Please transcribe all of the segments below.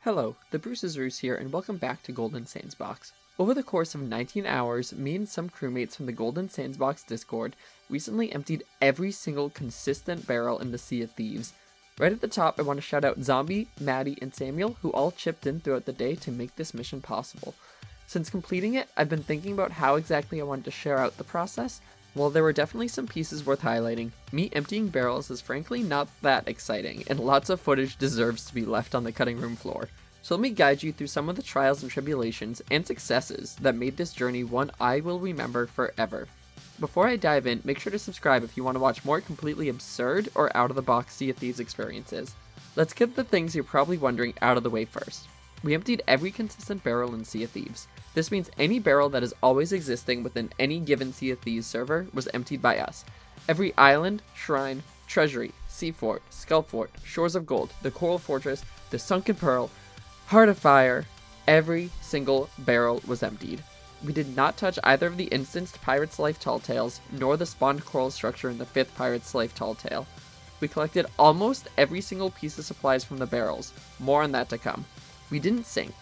Hello, the Bruce's Roos here, and welcome back to Golden Sandsbox. Over the course of 19 hours, me and some crewmates from the Golden Sandsbox Discord recently emptied every single consistent barrel in the Sea of Thieves. Right at the top, I want to shout out Zombie, Maddie, and Samuel, who all chipped in throughout the day to make this mission possible. Since completing it, I've been thinking about how exactly I wanted to share out the process. While there were definitely some pieces worth highlighting, me emptying barrels is frankly not that exciting, and lots of footage deserves to be left on the cutting room floor. So let me guide you through some of the trials and tribulations and successes that made this journey one I will remember forever. Before I dive in, make sure to subscribe if you want to watch more completely absurd or out-of-the-box Sea of Thieves experiences. Let's get the things you're probably wondering out of the way first. We emptied every consistent barrel in Sea of Thieves. This means any barrel that is always existing within any given Sea of Thieves server was emptied by us. Every island, shrine, treasury, sea fort, skull fort, shores of gold, the coral fortress, the sunken pearl, heart of fire, every single barrel was emptied. We did not touch either of the instanced Pirate's Life Tall Tales, nor the spawned coral structure in the 5th Pirate's Life Tall Tale. We collected almost every single piece of supplies from the barrels, more on that to come. We didn't sink.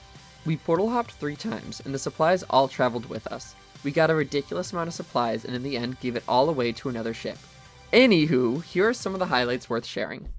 We portal hopped 3 times, and the supplies all traveled with us. We got a ridiculous amount of supplies, and in the end gave it all away to another ship. Anywho, here are some of the highlights worth sharing.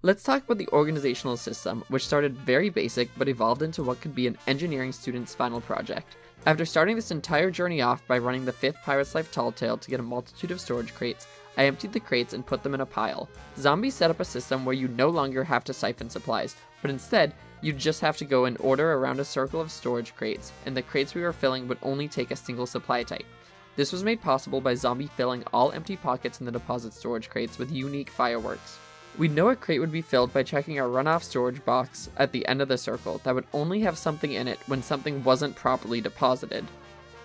Let's talk about the organizational system, which started very basic but evolved into what could be an engineering student's final project. After starting this entire journey off by running the 5th Pirate's Life Tall Tale to get a multitude of storage crates, I emptied the crates and put them in a pile. Zombies set up a system where you no longer have to siphon supplies, but instead, you just have to go in order around a circle of storage crates, and the crates we were filling would only take a single supply type. This was made possible by Zombie filling all empty pockets in the deposit storage crates with unique fireworks. We'd know a crate would be filled by checking our runoff storage box at the end of the circle that would only have something in it when something wasn't properly deposited.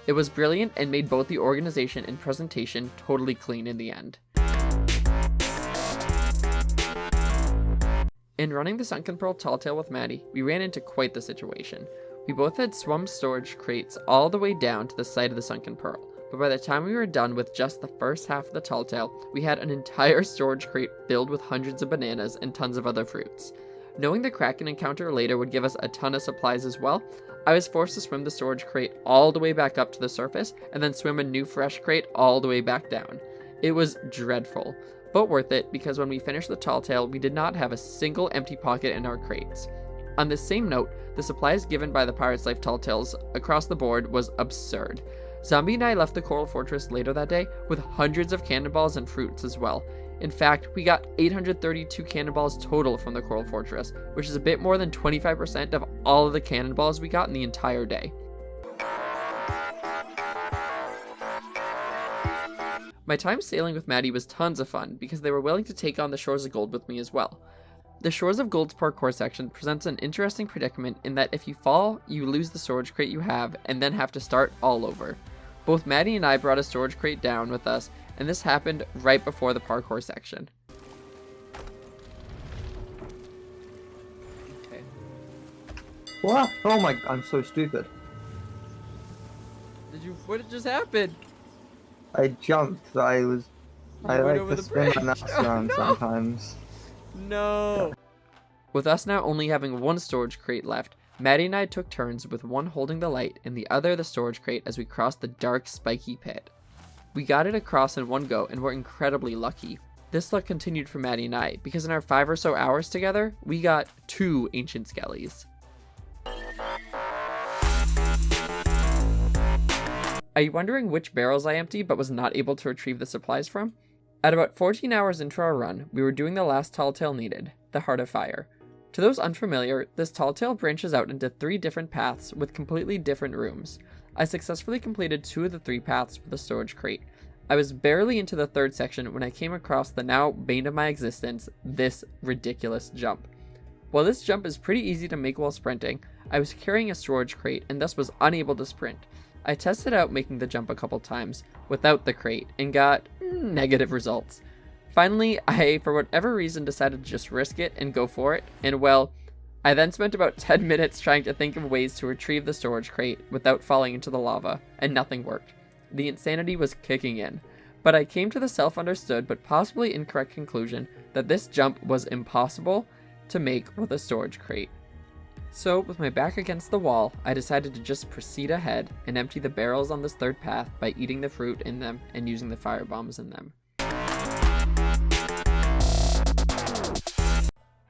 It was brilliant and made both the organization and presentation totally clean in the end. In running the Sunken Pearl Tall Tale with Maddie, we ran into quite the situation. We both had swum storage crates all the way down to the side of the Sunken Pearl, but by the time we were done with just the first half of the Tall Tale, we had an entire storage crate filled with hundreds of bananas and tons of other fruits. Knowing the Kraken encounter later would give us a ton of supplies as well, I was forced to swim the storage crate all the way back up to the surface, and then swim a new fresh crate all the way back down. It was dreadful, but worth it because when we finished the Tall Tale, we did not have a single empty pocket in our crates. On this same note, the supplies given by the Pirate's Life Tall Tales across the board was absurd. Zombie and I left the Coral Fortress later that day with hundreds of cannonballs and fruits as well. In fact, we got 832 cannonballs total from the Coral Fortress, which is a bit more than 25% of all of the cannonballs we got in the entire day. My time sailing with Maddie was tons of fun because they were willing to take on the Shores of Gold with me as well. The Shores of Gold's parkour section presents an interesting predicament in that if you fall, you lose the storage crate you have and then have to start all over. Both Maddie and I brought a storage crate down with us, and this happened right before the parkour section. Okay. What? Oh my, I'm so stupid. What just happened? I jumped, I went like over to the spin my bridge. nuts Oh, around no. sometimes. No! With us now only having one storage crate left, Maddie and I took turns with one holding the light and the other the storage crate as we crossed the dark, spiky pit. We got it across in one go and were incredibly lucky. This luck continued for Maddie and I, because in our 5 or so hours together, we got 2 ancient skellies. Are you wondering which barrels I emptied but was not able to retrieve the supplies from? At about 14 hours into our run, we were doing the last tall tale needed, the Heart of Fire. To those unfamiliar, this tall tale branches out into 3 different paths with completely different rooms. I successfully completed 2 of the 3 paths with a storage crate. I was barely into the 3rd section when I came across the now bane of my existence, this ridiculous jump. While this jump is pretty easy to make while sprinting, I was carrying a storage crate and thus was unable to sprint. I tested out making the jump a couple times without the crate and got negative results. Finally, I, for whatever reason, decided to just risk it and go for it, and well, I then spent about 10 minutes trying to think of ways to retrieve the storage crate without falling into the lava, and nothing worked. The insanity was kicking in. but I came to the self-understood but possibly incorrect conclusion that this jump was impossible to make with a storage crate. So, with my back against the wall, I decided to just proceed ahead and empty the barrels on this third path by eating the fruit in them and using the fire bombs in them.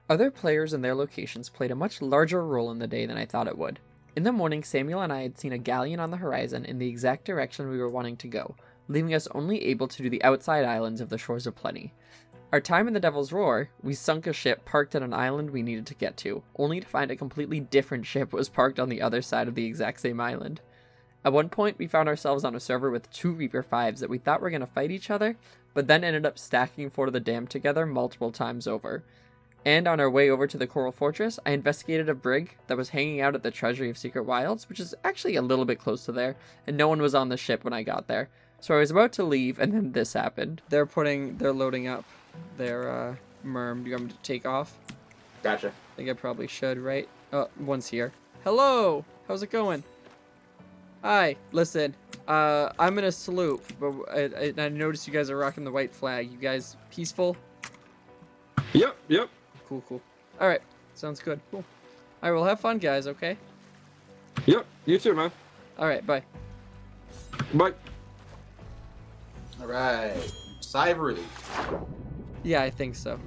Other players and their locations played a much larger role in the day than I thought it would. In the morning, Samuel and I had seen a galleon on the horizon in the exact direction we were wanting to go, leaving us only able to do the outside islands of the Shores of Plenty. Our time in the Devil's Roar, we sunk a ship parked at an island we needed to get to, only to find a completely different ship was parked on the other side of the exact same island. At one point, we found ourselves on a server with 2 Reaper 5s that we thought were going to fight each other, but then ended up stacking Fort of the Damned together multiple times over. And on our way over to the Coral Fortress, I investigated a brig that was hanging out at the Treasury of Secret Wilds, which is actually a little bit close to there, and no one was on the ship when I got there. So I was about to leave, and then this happened. They're loading up their merm. Do you want me to take off? Gotcha. I think I probably should, right? Oh, one's here. Hello! How's it going? Hi, listen, I'm in a sloop, but I noticed you guys are rocking the white flag. You guys peaceful? Yep. Cool. Alright, sounds good. Cool. Alright, well, have fun, guys, okay? Yep, you too, man. Alright, bye. Bye. Alright. Sigh of relief. Yeah, I think so.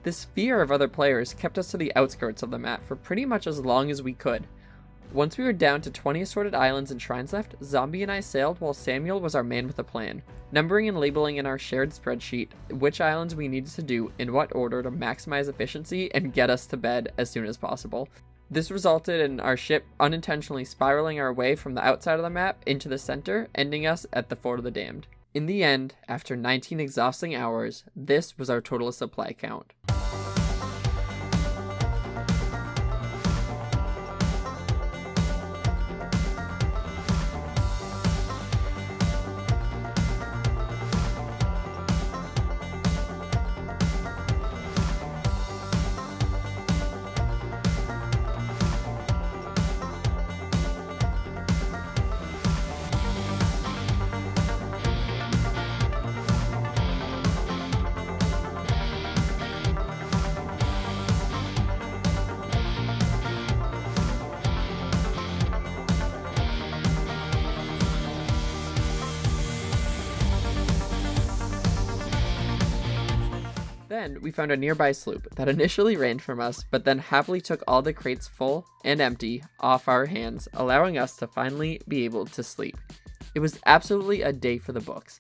This fear of other players kept us to the outskirts of the map for pretty much as long as we could. Once we were down to 20 assorted islands and shrines left, Zombie and I sailed while Samuel was our man with a plan, numbering and labeling in our shared spreadsheet which islands we needed to do in what order to maximize efficiency and get us to bed as soon as possible. This resulted in our ship unintentionally spiraling our way from the outside of the map into the center, ending us at the Fort of the Damned. In the end, after 19 exhausting hours, this was our total supply count. Then we found a nearby sloop that initially ran from us, but then happily took all the crates full and empty off our hands, allowing us to finally be able to sleep. It was absolutely a day for the books.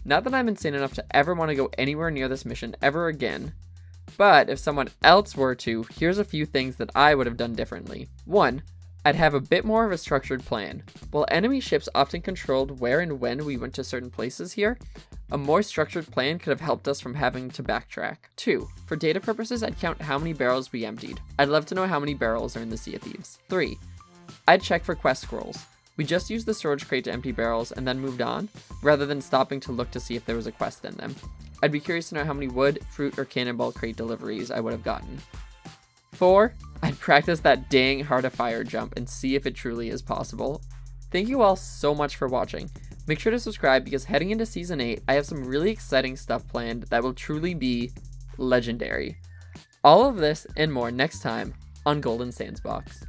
Not that I'm insane enough to ever want to go anywhere near this mission ever again, but if someone else were to, here's a few things that I would have done differently. 1. I'd have a bit more of a structured plan. While enemy ships often controlled where and when we went to certain places here, a more structured plan could have helped us from having to backtrack. 2. For data purposes, I'd count how many barrels we emptied. I'd love to know how many barrels are in the Sea of Thieves. 3. I'd check for quest scrolls. We just used the storage crate to empty barrels and then moved on, rather than stopping to look to see if there was a quest in them. I'd be curious to know how many wood, fruit, or cannonball crate deliveries I would have gotten. 4. I'd practice that dang Heart of Fire jump and see if it truly is possible. Thank you all so much for watching. Make sure to subscribe because heading into Season 8, I have some really exciting stuff planned that will truly be legendary. All of this and more next time on Golden Sands Box.